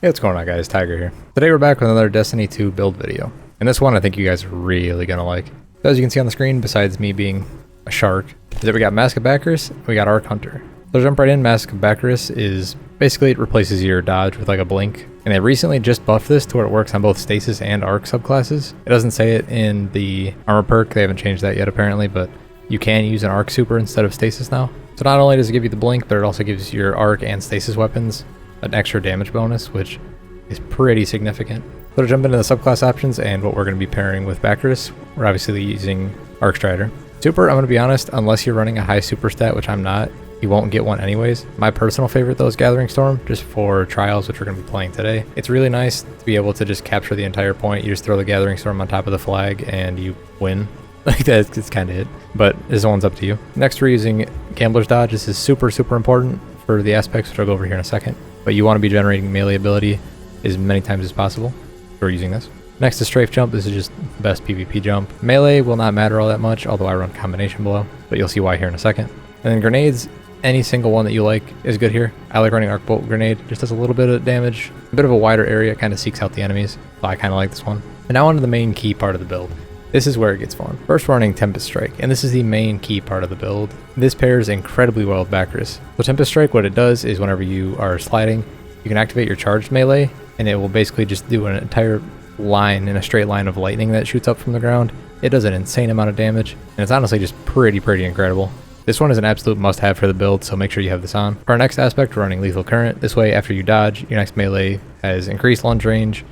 Hey, what's going on guys, Tigerr here. Today we're back with another Destiny 2 build video. And this one I think you guys are really gonna like. So as you can see on the screen, besides me being a shark, is that we got Mask of Bakris, and we got Arc Hunter. So jump right in. Mask of Bakris is basically it replaces your dodge with like a blink. And they recently just buffed this to where it works on both stasis and arc subclasses. It doesn't say it in the armor perk, they haven't changed that yet apparently, but you can use an arc super instead of stasis now. So not only does it give you the blink, but it also gives your arc and stasis weapons an extra damage bonus, which is pretty significant. So to jump into the subclass options and what we're going to be pairing with Bakris, we're obviously using Arc Strider. Super, I'm going to be honest, unless you're running a high super stat, which I'm not, you won't get one anyways. My personal favorite though is Gathering Storm, just for trials, which we're going to be playing today. It's really nice to be able to just capture the entire point. You just throw the Gathering Storm on top of the flag and you win. Like that's kind of it, but this one's up to you. Next we're using Gambler's Dodge. This is super important for the aspects, which I'll go over here in a second. But you want to be generating melee ability as many times as possible. We're using this. Next is Strafe Jump. This is just the best PvP jump. Melee will not matter all that much, although I run combination below, but you'll see why here in a second. And then grenades, any single one that you like is good here. I like running Arc Bolt Grenade, just does a little bit of damage, a bit of a wider area, kind of seeks out the enemies, so I kind of like this one. And now on to the main key part of the build. This is where it gets fun. First we're running Tempest Strike, and this is the main key part of the build. This pairs incredibly well with Bakris. So Tempest Strike, what it does is whenever you are sliding, you can activate your charged melee, and it will basically just do an entire line in a straight line of lightning that shoots up from the ground. It does an insane amount of damage, and it's honestly just pretty incredible. This one is an absolute must-have for the build, so make sure you have this on. For our next aspect, we're running Lethal Current. This way, after you dodge, your next melee has increased lunge range,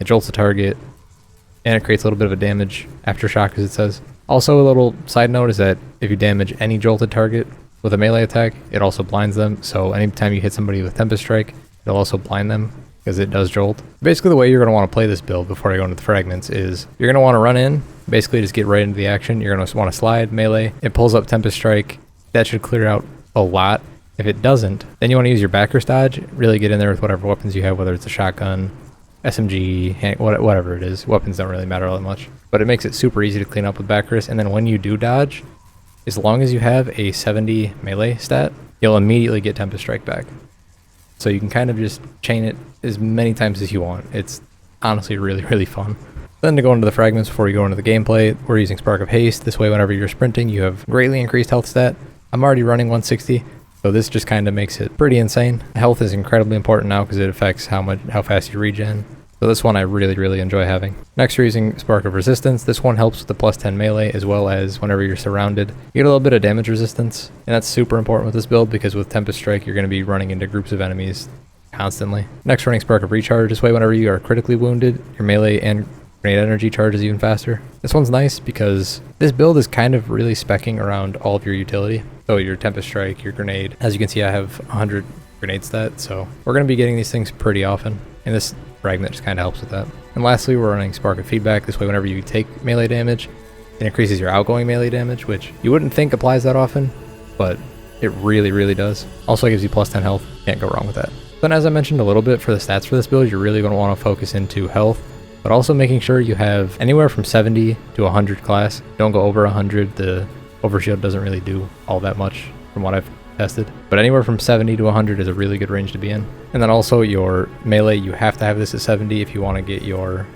it jolts the target, and it creates a little bit of a damage aftershock, as it says. Also, a little side note is that if you damage any jolted target with a melee attack, it also blinds them, so anytime you hit somebody with Tempest Strike, it'll also blind them, because it does jolt. Basically, the way you're going to want to play this build before I go into the fragments is you're going to want to run in, basically just get right into the action. You're going to want to slide, melee. It pulls up Tempest Strike. That should clear out a lot. If it doesn't, then you want to use your Bakris dodge, really get in there with whatever weapons you have, whether it's a shotgun, SMG, whatever it is. Weapons don't really matter all that much. But it makes it super easy to clean up with Bakris. And then when you do dodge, as long as you have a 70 melee stat, you'll immediately get Tempest Strike back. So you can kind of just chain it as many times as you want. It's honestly really fun. Then to go into the fragments before we go into the gameplay, we're using Spark of Haste. This way whenever you're sprinting, you have greatly increased health stat. I'm already running 160, so this just kind of makes it pretty insane. Health is incredibly important now because it affects how fast you regen. So this one I really enjoy having. Next we're using Spark of Resistance. This one helps with the plus 10 melee as well as whenever you're surrounded. You get a little bit of damage resistance, and that's super important with this build because with Tempest Strike you're going to be running into groups of enemies constantly. Next running Spark of Recharge. This way whenever you are critically wounded, your melee and grenade energy charges even faster. This one's nice because this build is kind of really speccing around all of your utility. So your Tempest Strike, your grenade. As you can see I have 100 grenade stat, so we're going to be getting these things pretty often. And this fragment just kind of helps with that. And lastly, we're running Spark of Feedback. This way, whenever you take melee damage, it increases your outgoing melee damage, which you wouldn't think applies that often, but it really does. Also gives you plus 10 health. Can't go wrong with that. Then as I mentioned a little bit for the stats for this build, you're really going to want to focus into health, but also making sure you have anywhere from 70 to 100 class. Don't go over 100. The overshield doesn't really do all that much from what I've tested, but anywhere from 70 to 100 is a really good range to be in. And then also your melee, you have to have this at 70 if you want to get your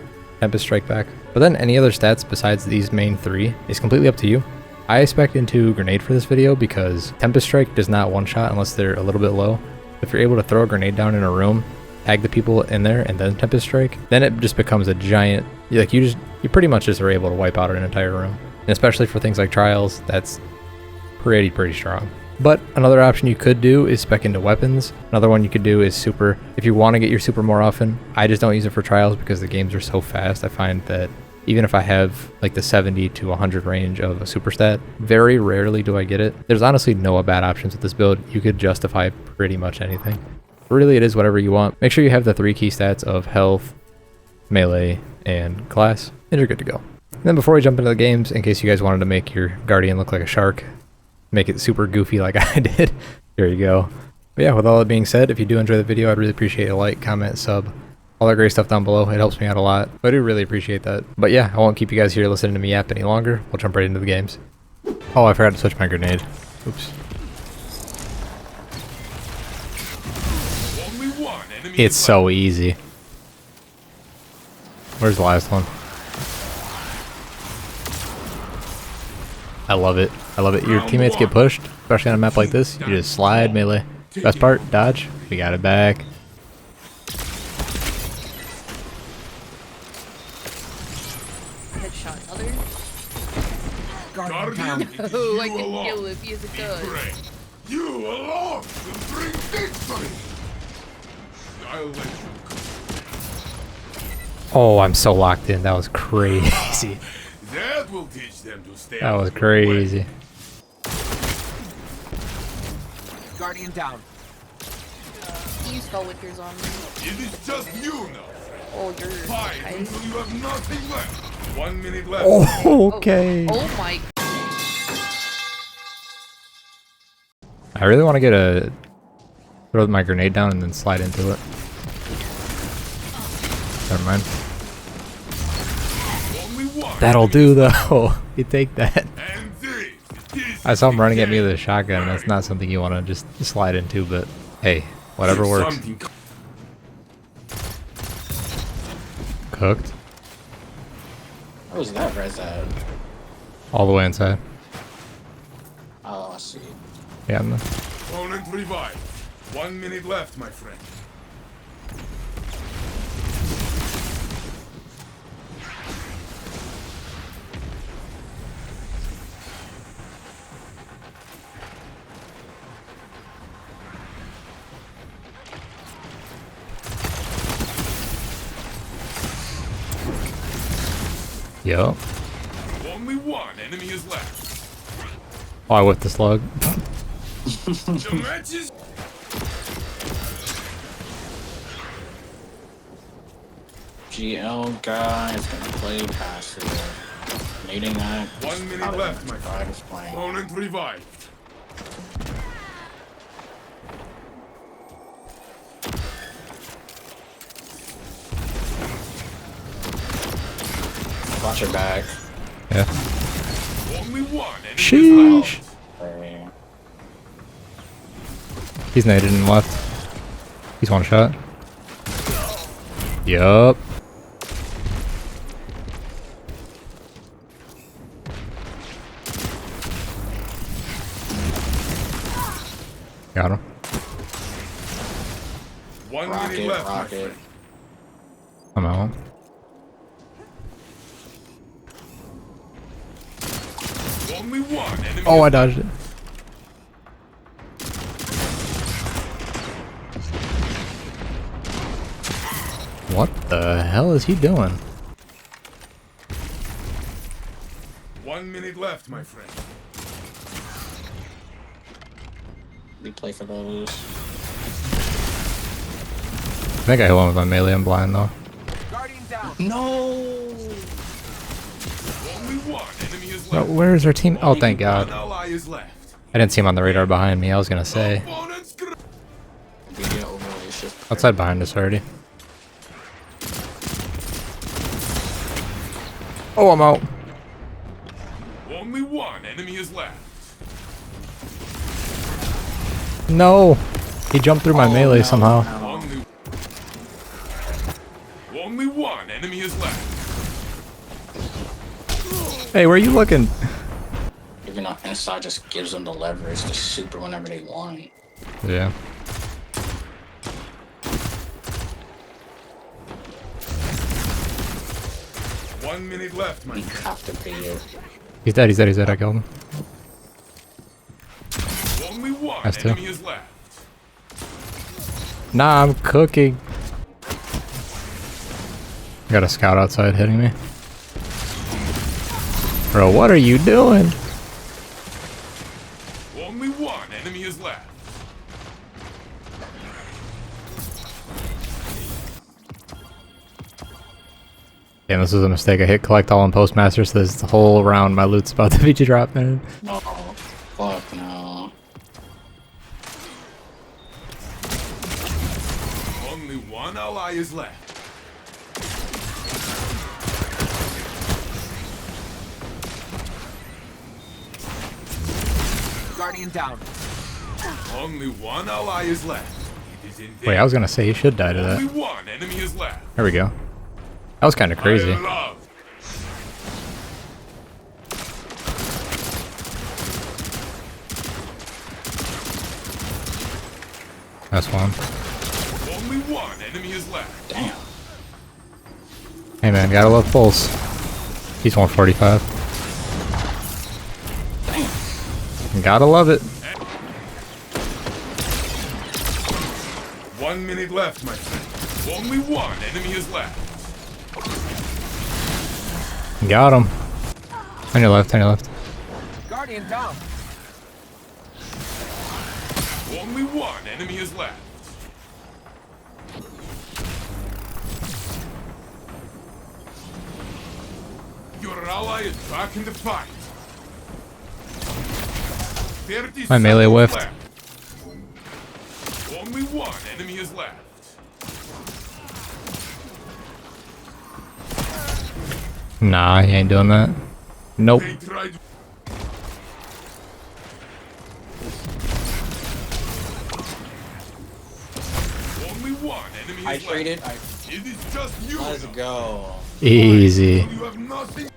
Tempest Strike back. But then any other stats besides these main three is completely up to you. I spec'd into Grenade for this video because Tempest Strike does not one-shot unless they're a little bit low. If you're able to throw a grenade down in a room, tag the people in there, and then Tempest Strike, then it just becomes a giant, like you pretty much just are able to wipe out an entire room. And especially for things like trials, that's pretty strong. But another option you could do is spec into weapons. Another one you could do is super. If you want to get your super more often, I just don't use it for trials because the games are so fast. I find that even if I have like the 70 to 100 range of a super stat, very rarely do I get it. There's honestly no bad options with this build. You could justify pretty much anything. Really, it is whatever you want. Make sure you have the 3 key stats of health, melee, and class, and you're good to go. And then before we jump into the games, in case you guys wanted to make your Guardian look like a shark, make it super goofy like I did. There you go. But yeah, with all that being said, if you do enjoy the video, I'd really appreciate a like, comment, sub, all that great stuff down below. It helps me out a lot. But I do really appreciate that. But yeah, I won't keep you guys here listening to me yap any longer. We'll jump right into the games. Oh, I forgot to switch my grenade. Oops. Only one enemy It's so easy. Where's the last one? I love it. I love it. Your teammates get pushed, especially on a map like this. You just slide melee. Best part, dodge. We got it back. Headshot other. Guardian, Oh, I can kill if he has a gun. you alone will bring victory. I'll let you go. Oh, I'm so locked in. That was crazy. That will teach them to stay. That was crazy. Guardian down. You skull whippers on me. It is just you now. Oh, you're Fight okay. until you have nothing left. 1 minute left. Oh, okay. Oh my. I really want to get a throw my grenade down and then slide into it. Never mind. Only one. That'll do though. You take that. And this I saw him running at me with a shotgun. That's not something you want to just slide into, but hey, whatever works. Cooked. Where was that res at? All the way inside. Oh, I see. Yeah, in the Opponent revived. 1 minute left, my friend. Yup. Only one enemy is left. Oh, I whipped the slug. The match is GL guy is gonna play passive. Needing that. 1 minute left, my friend. Playing. Opponent revived. Watch your back. Yeah. Only one enemy is Sheesh. left. Hey. He's naded and left. He's one shot. Yup. Got him. 1 minute left, my Rocket. friend. I'm out. Only one enemy. Oh, I dodged it. What the hell is he doing? 1 minute left, my friend. We play for those. I think I hit one with my melee. I'm blind though. Guardian down. No. Only one enemy is No, left. where's our team? Oh, thank One God. ally is left. I didn't see him on the radar behind me. I was gonna say. Opponent's gonna Video overlay shift. Outside behind us already. Oh, I'm out. Only one enemy is left. No. He jumped through my melee no, somehow. no. Only one enemy is left. Hey, where are you looking? Even though inside just gives them the leverage to super whenever they want. Yeah. One minute left, my We friend. have to beat it. He's dead, he's dead, he's dead. I killed him. Only one That's two. enemy is left. Nah, I'm cooking. Got a scout outside hitting me. Bro, what are you doing? Only one enemy is left. Damn, this was a mistake. I hit collect all on postmaster, so this whole round my loot's about to be dropped, man. No. Fuck no. Only one ally is left. Guardian down. Only one ally is left. is in Wait, I was gonna say he should die to Only that. one enemy is left. There we go. That was kind of crazy. I love. That's one. Only one enemy is left. Damn. Hey man, gotta love Pulse. He's 145. Damn. Gotta love it. 1 minute left, my friend. Only one enemy is left. Got him. On your left, on your left. Guardian down. Only one enemy is left. Your ally is back in the fight. 30 My melee seconds whiffed. left. Only one enemy is left. Nah, he ain't doing that. Nope. They tried. Only one enemy I is traded. left. It is just you. Let's now. go. Easy. You have nothing.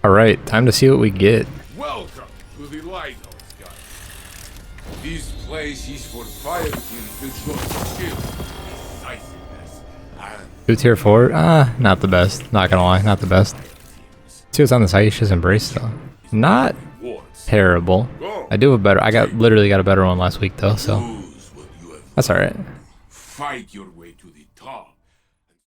Alright, time to see what we get. Welcome to the lighthouse, guys. This place is for fire teams with your skill, decisiveness, and 2 tier 4? Not the best. Not gonna lie, not the best. See what's on this Aisha's Embrace though. Not wards. terrible. Go. I do have a better, literally got a better one last week though, so Lose what you have. that's alright. Fight your way to